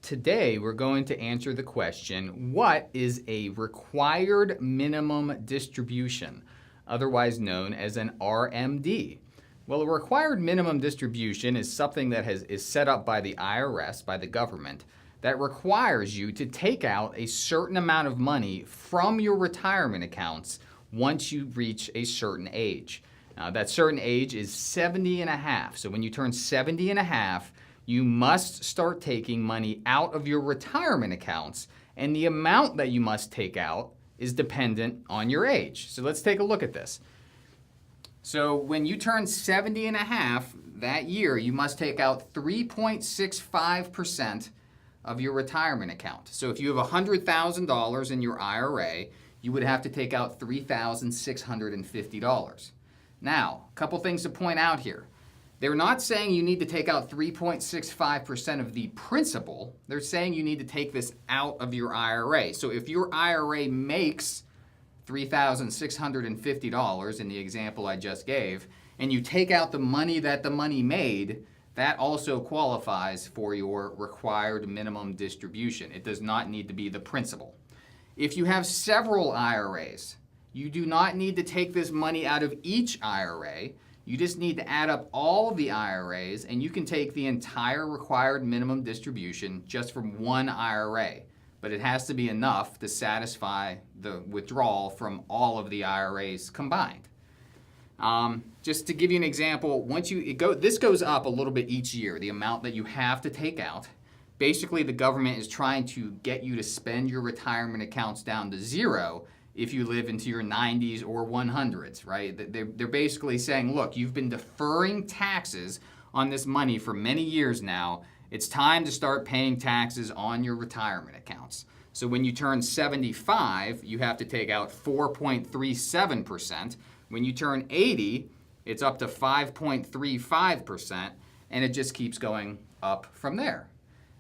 Today, we're going to answer the question, what is a required minimum distribution, otherwise known as an RMD? Well, a required minimum distribution is something that is set up by the IRS, by the government, that requires you to take out a certain amount of money from your retirement accounts once you reach a certain age. That certain age is 70 and a half. So when you turn 70 and a half, you must start taking money out of your retirement accounts, and the amount that you must take out is dependent on your age. So let's take a look at this. So when you turn 70 and a half that year, you must take out 3.65% of your retirement account. So if you have $100,000 in your IRA, you would have to take out $3,650. Now, a couple things to point out here. They're not saying you need to take out 3.65% of the principal. They're saying you need to take this out of your IRA. So if your IRA makes $3,650 in the example I just gave, and you take out the money that the money made, that also qualifies for your required minimum distribution. It does not need to be the principal. If you have several IRAs, you do not need to take this money out of each IRA. You just need to add up all the IRAs, and you can take the entire required minimum distribution just from one IRA. But it has to be enough to satisfy the withdrawal from all of the IRAs combined. Just to give you an example, this goes up a little bit each year, the amount that you have to take out. Basically, the government is trying to get you to spend your retirement accounts down to zero if you live into your 90s or 100s, right? They're basically saying, look, you've been deferring taxes on this money for many years now. It's time to start paying taxes on your retirement accounts. So when you turn 75, you have to take out 4.37%. When you turn 80, it's up to 5.35%, and it just keeps going up from there.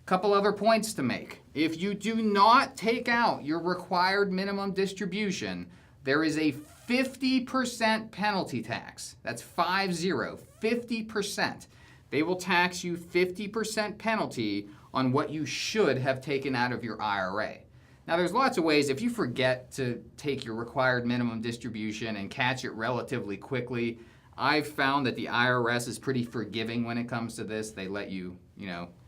Couple other points to make. If you do not take out your required minimum distribution, there is a 50% penalty tax. That's 50%. They will tax you 50% penalty on what you should have taken out of your IRA. Now, there's lots of ways. If you forget to take your required minimum distribution and catch it relatively quickly, I've found that the IRS is pretty forgiving when it comes to this. They let you,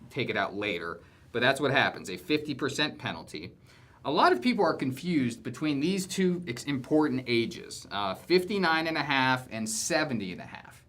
take it out later. But that's what happens, a 50% penalty. A lot of people are confused between these two important ages, 59 and a half and 70 and a half.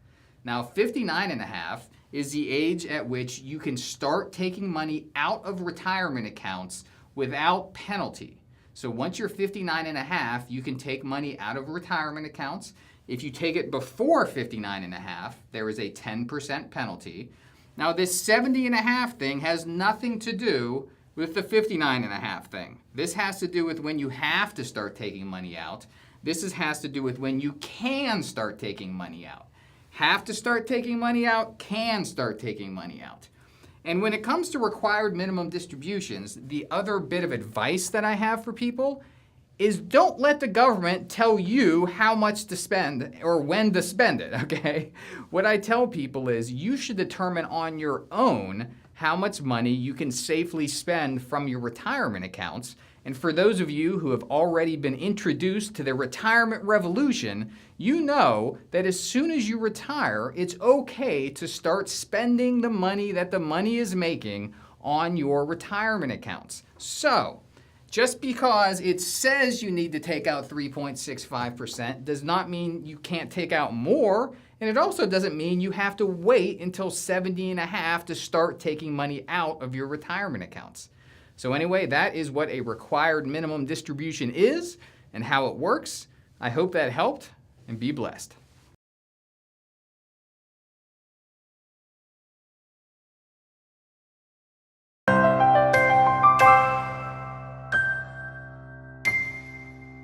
Now, 59 and a half is the age at which you can start taking money out of retirement accounts without penalty. So once you're 59 and a half, you can take money out of retirement accounts. If you take it before 59 and a half, there is a 10% penalty. Now, this 70 and a half thing has nothing to do with the 59 and a half thing. This has to do with when you have to start taking money out. This has to do with when you can start taking money out. Have to start taking money out, can start taking money out. And when it comes to required minimum distributions, the other bit of advice that I have for people is don't let the government tell you how much to spend or when to spend it, okay? What I tell people is you should determine on your own how much money you can safely spend from your retirement accounts. And for those of you who have already been introduced to the retirement revolution, you know that as soon as you retire, it's okay to start spending the money that the money is making on your retirement accounts. So, just because it says you need to take out 3.65% does not mean you can't take out more, and it also doesn't mean you have to wait until 70 and a half to start taking money out of your retirement accounts. So anyway, that is what a required minimum distribution is and how it works. I hope that helped, and be blessed.